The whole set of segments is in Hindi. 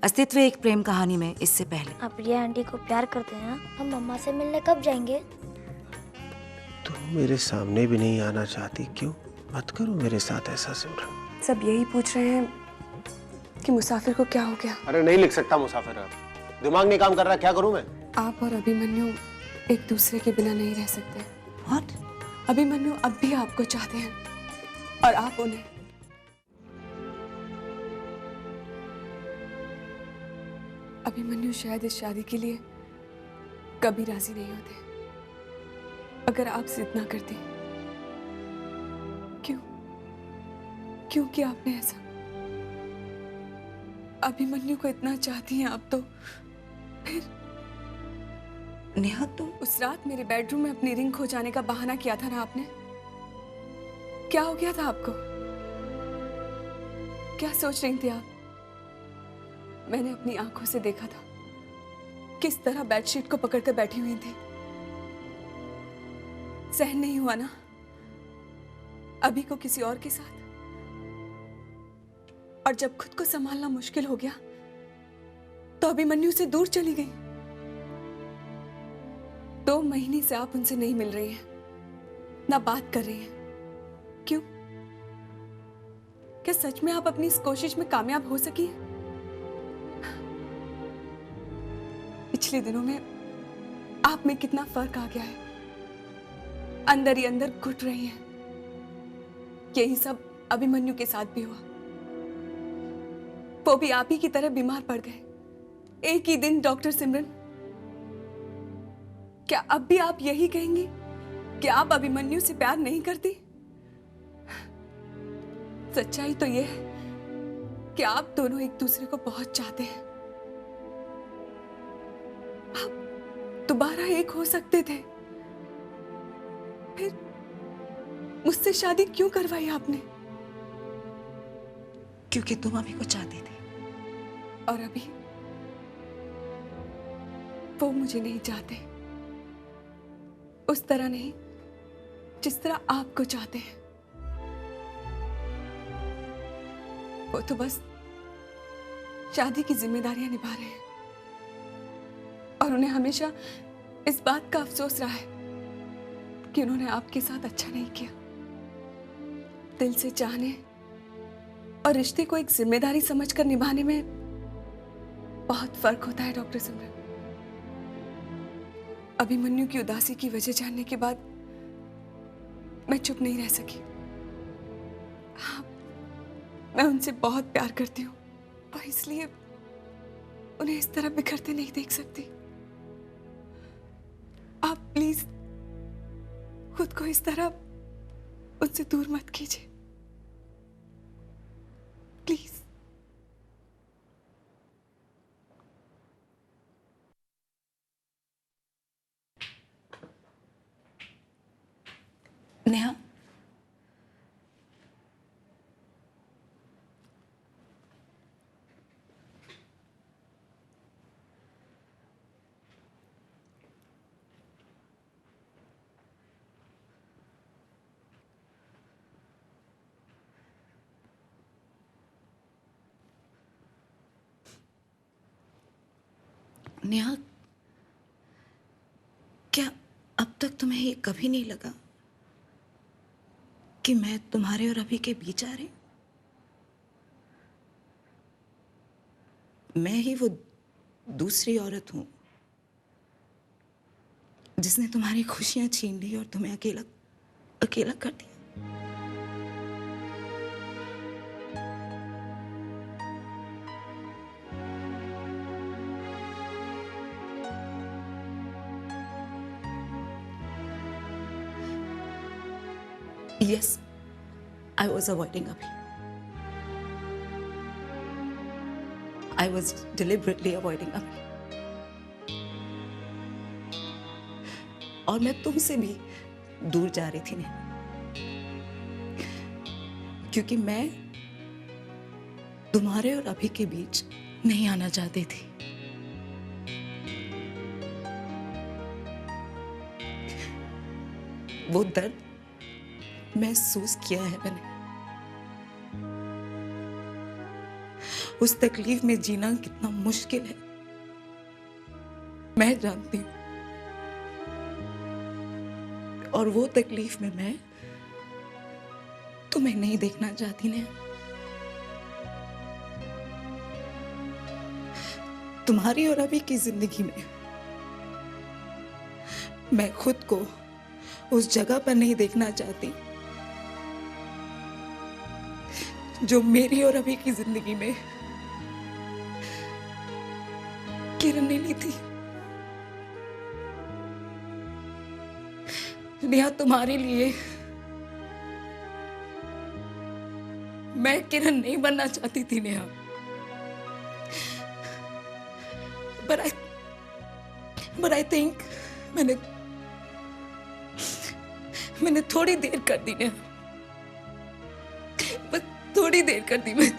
अस्तित्व एक प्रेम कहानी में इससे पहले। आप प्रिया आंटी को प्यार करते हैं ना? हम मम्मा से मिलने कब जाएंगे? तुम मेरे सामने भी नहीं आना चाहती, क्यों? मत करो मेरे साथ ऐसा सिमरन। सब यही पूछ रहे हैं कि मुसाफिर को क्या हो गया। अरे नहीं लिख सकता मुसाफिर, दिमाग नहीं काम कर रहा, क्या करूं मैं? आप और अभिमन्यु एक दूसरे के बिना नहीं रह सकते। What? अभिमन्यु अब भी आपको चाहते हैं और आप उन्हें। अभिमन्यु शायद इस शादी के लिए कभी राजी नहीं होते अगर आप जिद ना करती। क्यों किया आपने ऐसा? अभिमन्यु को इतना चाहती हैं आप, तो फिर नेहा तुम उस रात मेरे बेडरूम में अपनी रिंग खो जाने का बहाना किया था ना आपने। क्या हो गया था आपको? क्या सोच रही थी आप? मैंने अपनी आंखों से देखा था किस तरह बेडशीट को पकड़कर बैठी हुई थी। सहन नहीं हुआ ना अभी को किसी और के साथ? और जब खुद को संभालना मुश्किल हो गया तो अभिमन्यु से दूर चली गई। 2 महीने से आप उनसे नहीं मिल रही हैं, ना बात कर रही हैं। क्यों? क्या सच में आप अपनी इस कोशिश में कामयाब हो सकी हैं? पिछले दिनों में आप में कितना फर्क आ गया है। अंदर ही अंदर घुट रही हैं। यही सब अभिमन्यु के साथ भी हुआ। वो भी आप ही की तरह बीमार पड़ गए एक ही दिन। डॉक्टर सिमरन, क्या अब भी आप यही कहेंगी कि आप अभिमन्यु से प्यार नहीं करती? सच्चाई तो यह है कि आप दोनों एक दूसरे को बहुत चाहते हैं। आप दोबारा एक हो सकते थे, फिर मुझसे शादी क्यों करवाई आपने? क्योंकि तुम अभी को चाहती थी और अभी वो मुझे नहीं चाहते। उस तरह नहीं जिस तरह आपको चाहते हैं। वो तो बस शादी की जिम्मेदारियां निभा रहे हैं और उन्हें हमेशा इस बात का अफसोस रहा है कि उन्होंने आपके साथ अच्छा नहीं किया। दिल से चाहने और रिश्ते को एक जिम्मेदारी समझकर निभाने में बहुत फर्क होता है डॉक्टर सिमरन। अभिमन्यु की उदासी की वजह जानने के बाद मैं चुप नहीं रह सकी। हाँ, मैं उनसे बहुत प्यार करती हूँ और इसलिए उन्हें इस तरह बिखरते नहीं देख सकती। आप प्लीज खुद को इस तरह उनसे दूर मत कीजिए, प्लीज। नेहा, नेहा, क्या अब तक तुम्हें ये कभी नहीं लगा कि मैं तुम्हारे और अभी के बीच आ रही हूं? मैं ही वो दूसरी औरत हूं जिसने तुम्हारी खुशियां छीन ली और तुम्हें अकेला अकेला कर दिया। Yes, I was avoiding Abhi. I was deliberately avoiding Abhi. और मैं तुमसे भी दूर जा रही थी नेहा, क्योंकि मैं तुम्हारे और अभी के बीच नहीं आना चाहती थी। वो दर्द महसूस किया है मैंने उस तकलीफ में जीना कितना मुश्किल है मैं जानती हूँ। और वो तकलीफ में मैं तुम्हें नहीं देखना चाहती नेहा। तुम्हारी और अभी की जिंदगी में मैं खुद को उस जगह पर नहीं देखना चाहती जो मेरी और अभी की जिंदगी में किरण ने ली थी। नेहा, तुम्हारे लिए मैं किरण नहीं बनना चाहती थी नेहा, but I think मैंने थोड़ी देर कर दी नेहा, बस थोड़ी देर कर दी मैं।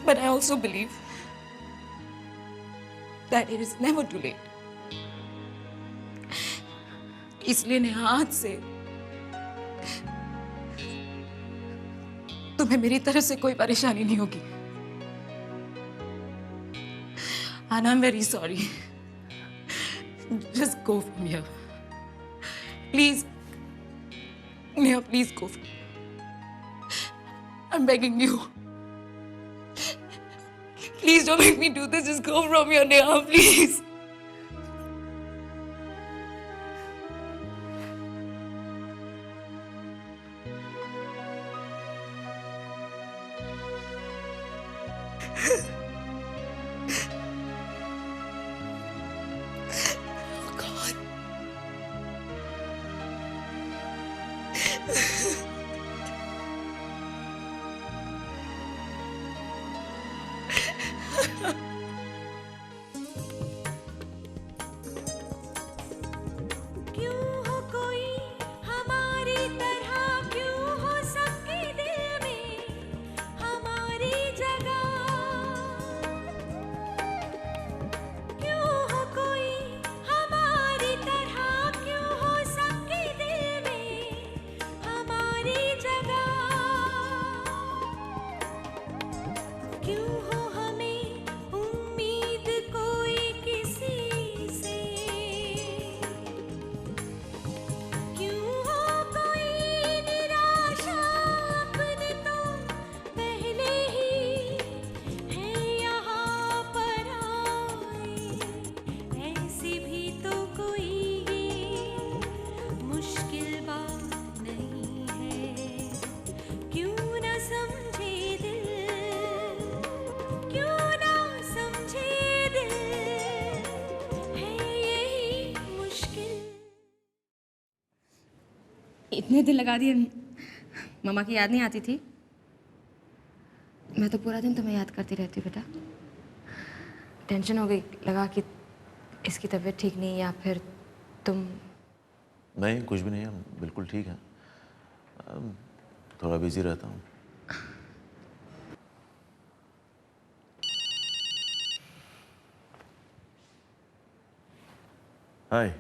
But I also believe that it is never too late. इसलिए नेहा, आज से तुम्हें मेरी तरफ से कोई परेशानी नहीं होगी। And I'm very sorry. Just go from here. Please. Neha, please go. I'm begging you. Please don't make me do this. Just go from here, Neha, please. Oh, God. क्यों हो कोई हमारी तरह, क्यों हो सबके दिल में हमारी जगह, क्यों हो कोई हमारी तरह, क्यों हो सबके दिल में हमारी जगह, क्यों हो हमें उम्मीद कोई किसी से, क्यों हो कोई निराशा, अपने तो पहले ही है यहाँ पर आए, ऐसी भी तो कोई ये मुश्किल बात नहीं है, क्यों न समझे दिल, क्यों ना समझे दिल, है यही मुश्किल। इतने दिन लगा दिए, मम्मा की याद नहीं आती थी? मैं तो पूरा दिन तुम्हें याद करती रहती हूँ बेटा। टेंशन हो गई, लगा कि इसकी तबीयत ठीक नहीं या फिर तुम। नहीं, कुछ भी नहीं है, बिल्कुल ठीक है। थोड़ा बिजी रहता हूँ। हाय,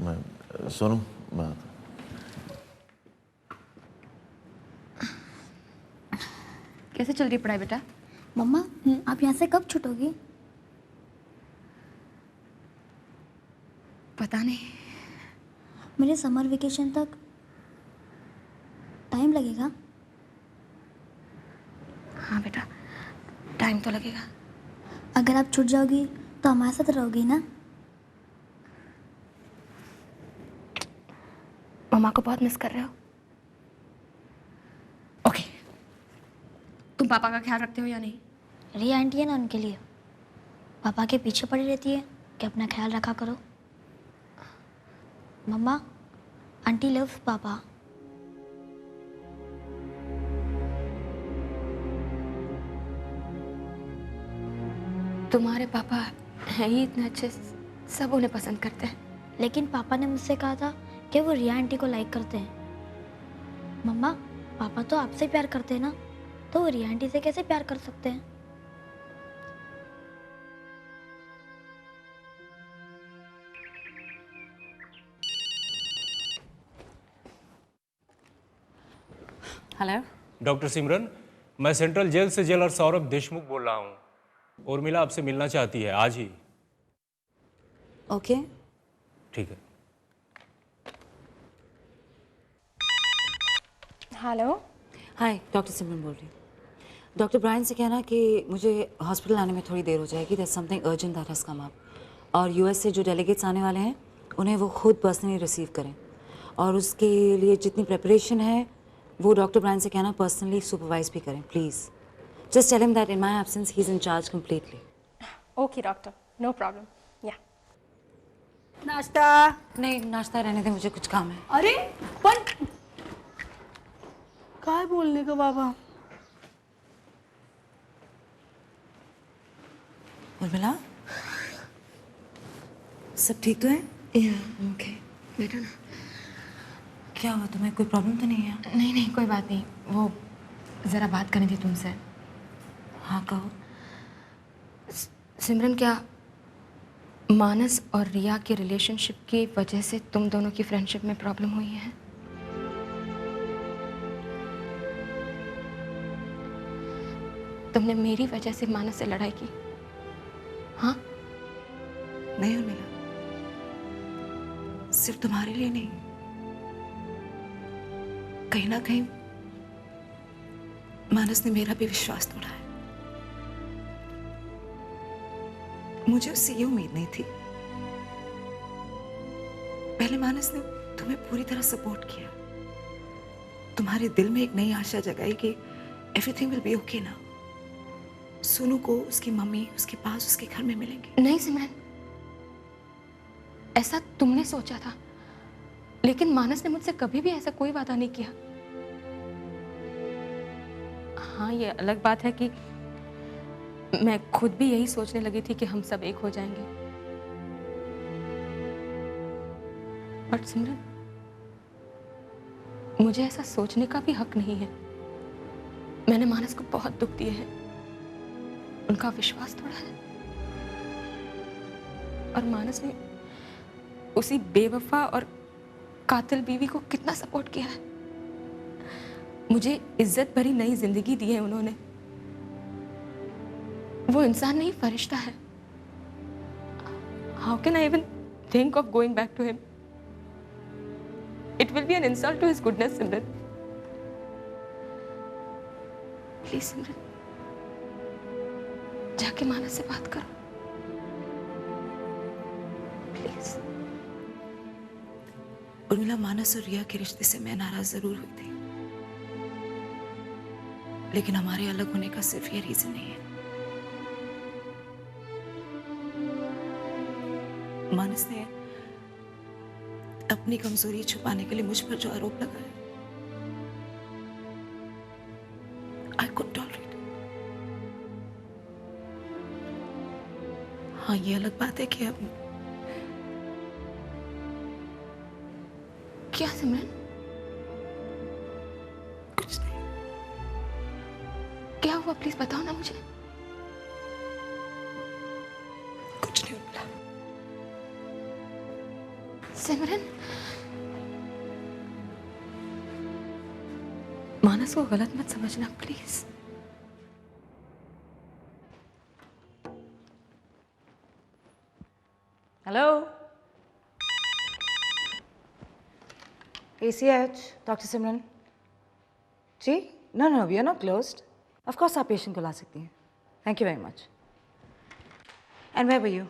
मैं सोनू, मैं आता हूँ। कैसे चल रही पढ़ाई बेटा? मम्मा, आप यहाँ से कब छूटोगी? पता नहीं। मेरे समर वेकेशन तक टाइम लगेगा। हाँ बेटा, टाइम तो लगेगा। अगर आप छूट जाओगी तो हमारे साथ रहोगी ना? मम्मा को बहुत मिस कर रहे हो? ओके, तुम पापा का ख्याल रखते हो या नहीं? रिया आंटी है ना, उनके लिए पापा के पीछे पड़ी रहती है कि अपना ख्याल रखा करो। मम्मा, आंटी लव्स पापा। तुम्हारे पापा हैं ही इतने अच्छे, सब उन्हें पसंद करते हैं। लेकिन पापा ने मुझसे कहा था कि वो रिया आंटी को लाइक करते हैं। मम्मा, पापा तो आपसे प्यार करते हैं ना, तो वो रिया आंटी से कैसे प्यार कर सकते हैं? हेलो। डॉक्टर सिमरन, मैं सेंट्रल जेल से जेलर सौरभ देशमुख बोल रहा हूँ। उर्मिला आपसे मिलना चाहती है आज ही। ओके। ठीक है। हेलो। हाय, डॉक्टर सिमरन बोल रही हूँ। डॉक्टर ब्रायन से कहना कि मुझे हॉस्पिटल आने में थोड़ी देर हो जाएगी। That's something urgent that has come up. और यूएस से जो डेलीगेट्स आने वाले हैं उन्हें वो खुद पर्सनली रिसीव करें, और उसके लिए जितनी प्रिपरेशन है वो डॉक्टर ब्रायन से कहना पर्सनली सुपरवाइज भी करें please. Just tell him that in my absence he is in charge completely. Okay doctor, no problem. या नाश्ता नहीं, नाश्ता रहने दे, मुझे कुछ काम है। अरे पण काय बोलने का बाबा। उर्मिला, सब ठीक तो है? ओके बेटा ना। क्या हुआ तुम्हें, कोई प्रॉब्लम तो नहीं है? नहीं नहीं, कोई बात नहीं। वो ज़रा बात करनी थी तुमसे। हाँ कहो। सिमरन, क्या मानस और रिया के रिलेशनशिप की वजह से तुम दोनों की फ्रेंडशिप में प्रॉब्लम हुई है? तुमने मेरी वजह से मानस से लड़ाई की? हाँ? नहीं उर्मिला, सिर्फ तुम्हारे लिए नहीं, कहीं ना कहीं मानस ने मेरा भी विश्वास तोड़ा है। मुझे उससे ये उम्मीद नहीं थी। पहले मानस ने तुम्हें पूरी तरह सपोर्ट किया, तुम्हारे दिल में एक नई आशा जगाई कि एवरीथिंग विल बी ओके ना। सोनू को उसकी मम्मी उसके पास उसके घर में मिलेंगे। नहीं सिमरन, ऐसा तुमने सोचा था, लेकिन मानस ने मुझसे कभी भी ऐसा कोई वादा नहीं किया। हाँ, ये अलग बात है कि मैं खुद भी यही सोचने लगी थी कि हम सब एक हो जाएंगे, बट सिमरन, मुझे ऐसा सोचने का भी हक नहीं है। मैंने मानस को बहुत दुख दिए हैं, उनका विश्वास तोड़ा है, और मानस ने उसी बेवफा और कातिल बीवी को कितना सपोर्ट किया है। मुझे इज्जत भरी नई जिंदगी दी है उन्होंने। वो इंसान नहीं, फरिश्ता है। How can I even think of going back to him? It will be an insult to his goodness. Simran please, Simran जाके मानस से बात करो प्लीज। उर्मिला, मानस और रिया के रिश्ते से मैं नाराज जरूर हुई थी, लेकिन हमारे अलग होने का सिर्फ ये रीजन नहीं है। मानस ने अपनी कमजोरी छुपाने के लिए मुझ पर जो आरोप लगाया, आई कुड टॉलरेट। हाँ, ये अलग बात है कि अब क्या सिमरन? कुछ नहीं। क्या हुआ, प्लीज बताओ ना मुझे। कुछ नहीं उर्मिला। सिमरन, मानस को गलत मत समझना please. Hello, ACH, doctor Simran ji. No no, we are not closed. Of course आप पेशेंट को ला सकती हैं। Thank you very much. And where were you?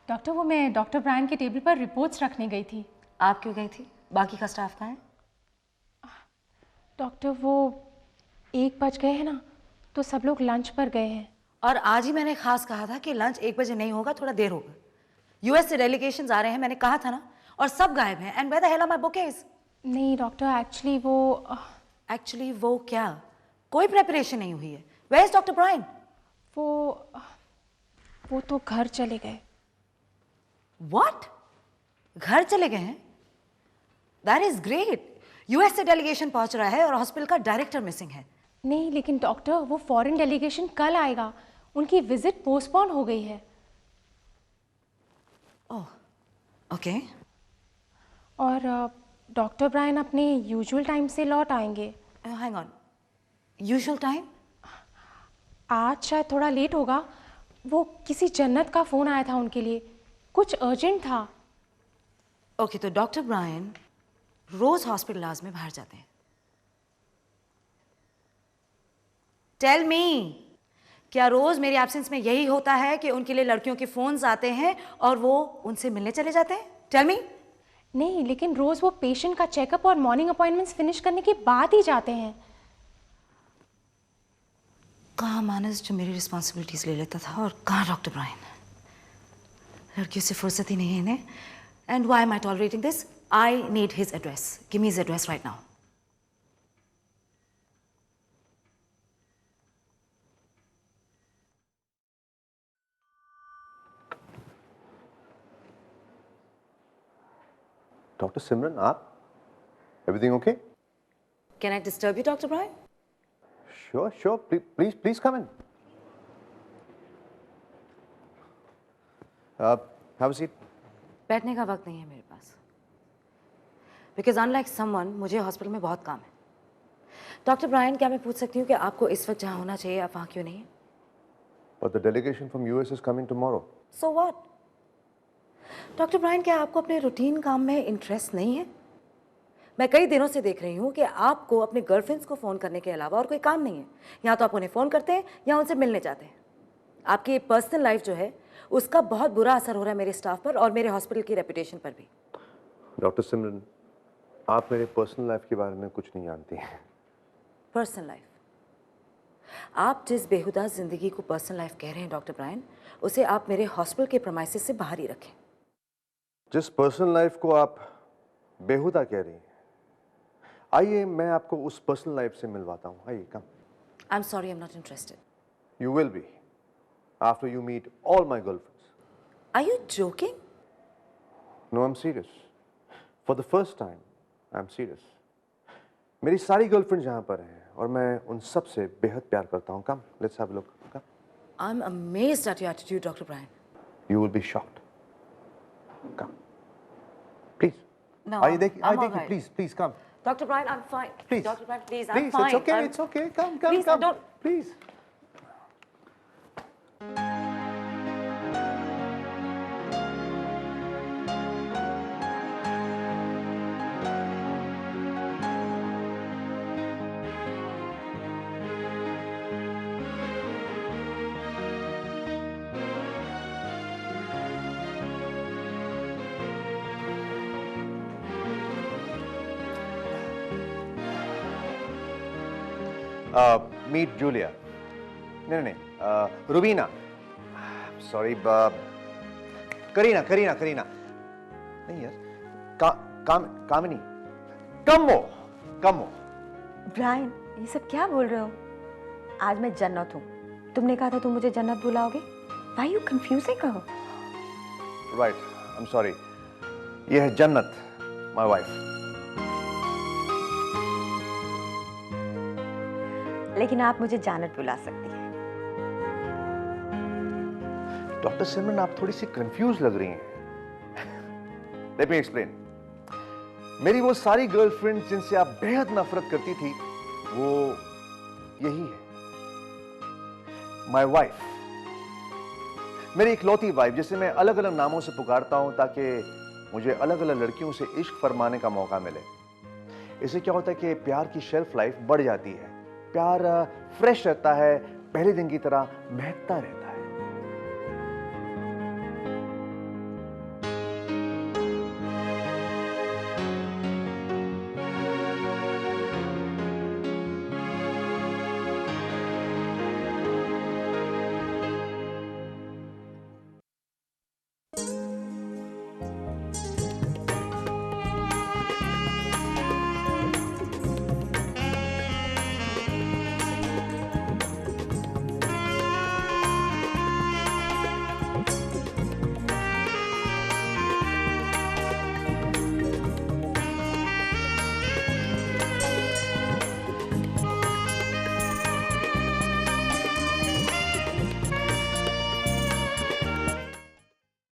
Doctor, वो मैं डॉक्टर ब्रायन के टेबल पर रिपोर्ट्स रखने गई थी। आप क्यों गई थी? बाकी का स्टाफ कहाँ है? डॉक्टर, वो 1 बज गए हैं ना, तो सब लोग लंच पर गए हैं। और आज ही मैंने खास कहा था कि लंच 1 बजे नहीं होगा, थोड़ा देर होगा। यूएस से डेलीगेशंस आ रहे हैं, मैंने कहा था ना, और सब गायब हैं। And where the hell are my bouquets? नहीं डॉक्टर, एक्चुअली वो क्या, कोई प्रिपरेशन नहीं हुई है। Where is doctor Brian? वो तो घर चले गए। व्हाट? घर चले गए हैं? That is great. यूएस से डेलीगेशन पहुंच रहा है और हॉस्पिटल का डायरेक्टर मिसिंग है। नहीं लेकिन डॉक्टर, वो फॉरेन डेलीगेशन कल आएगा, उनकी विजिट पोस्टपोन हो गई है। ओह, ओके। और डॉक्टर ब्रायन अपने यूजुअल टाइम से लौट आएंगे। Hang on, usual time? आज शायद थोड़ा लेट होगा। वो किसी जन्नत का फ़ोन आया था उनके लिए, कुछ अर्जेंट था। ओके, तो डॉक्टर ब्रायन रोज हॉस्पिटल आवर्स में बाहर जाते हैं। टेल मी, क्या रोज मेरी एब्सेंस में यही होता है कि उनके लिए लड़कियों के फोन्स आते हैं और वो उनसे मिलने चले जाते हैं? Tell me. नहीं, लेकिन रोज़ वो पेशेंट का चेकअप और मॉर्निंग अपॉइंटमेंट्स फिनिश करने के बाद ही जाते हैं। कहाँ मानस जो मेरी रिस्पॉन्सिबिलिटीज ले लेता था, और कहाँ डॉक्टर ब्रायन। लड़कियों से फुर्सत ही नहीं है इन्हें। And why am I tolerating this? I need his address. Give me his address right now. Doctor Simran, आप? Everything okay? Can I disturb you doctor Brian? Sure sure, please please come in. Have a seat. बैठने का वक्त नहीं है मेरे पास, बिकॉज अनलाइक समवन मुझे हॉस्पिटल में बहुत काम है। डॉक्टर ब्रायन, क्या मैं पूछ सकती हूँ कि आपको इस वक्त जहाँ होना चाहिए आप वहाँ क्यों नहीं? But the delegation from US is coming tomorrow. So what? Doctor Brian, क्या आपको अपने रूटीन काम में इंटरेस्ट नहीं है? मैं कई दिनों से देख रही हूँ कि आपको अपने गर्लफ्रेंड्स को फ़ोन करने के अलावा और कोई काम नहीं है। या तो आप उन्हें फ़ोन करते हैं या उनसे मिलने जाते हैं। आपकी पर्सनल लाइफ जो है उसका बहुत बुरा असर हो रहा है मेरे स्टाफ पर और मेरे हॉस्पिटल की रेपुटेशन पर भी। डॉक्टर सिमरन, आप मेरे पर्सनल लाइफ के बारे में कुछ नहीं जानती हैं। Personal life? आप जिस बेहुदा जिंदगी को पर्सनल लाइफ कह रहे हैं डॉक्टर ब्रायन, उसे आप मेरे हॉस्पिटल के प्रेमाइसेस से बाहर ही रखें। जिस पर्सनल लाइफ को आप बेहुदा कह रही हैं, आइए मैं आपको उस पर्सनल लाइफ से मिलवाता हूँ। आइए, come. I am sorry, I am not interested. You will be after you meet all my girlfriends. Are you joking? No, I'm serious. For the first time, I'm serious. मेरी सारी गर्लफ्रेंड्स यहाँ पर हैं और मैं उन सब से बेहद प्यार करता हूँ। Come, let's have a look. Come. I'm amazed at your attitude, Dr. Bryan. You will be shocked. Come. Please. No, आइए देखिए, I'm all right. please, please come. Dr. Bryan, I'm fine. Please. Dr. Bryan, please, I'm Please, fine. it's okay, I'm... it's okay. Come, Please, come. don't... Please. Meet Julia. नहीं, Rubina. Sorry, Karina. नहीं यार, कामिनी. कमो. ब्रायन, ये सब क्या बोल रहे हो? आज मैं जन्नत हूँ। तुमने कहा था तुम मुझे जन्नत बुलाओगे। Why are you confusing her? Right, I'm sorry. ये है जन्नत, my wife. लेकिन आप मुझे जन्नत बुला सकती हैं। डॉक्टर सिमरन, आप थोड़ी सी कंफ्यूज लग रही हैं। Let me explain. मेरी वो सारी गर्लफ्रेंड जिनसे आप बेहद नफरत करती थी, वो यही है, My wife. मेरी इकलौती वाइफ, जिसे मैं अलग अलग नामों से पुकारता हूं ताकि मुझे अलग अलग लड़कियों से इश्क फरमाने का मौका मिले। इससे क्या होता है कि प्यार की शेल्फ लाइफ बढ़ जाती है, प्यार फ्रेश रहता है, पहले दिन की तरह महकता रहता है।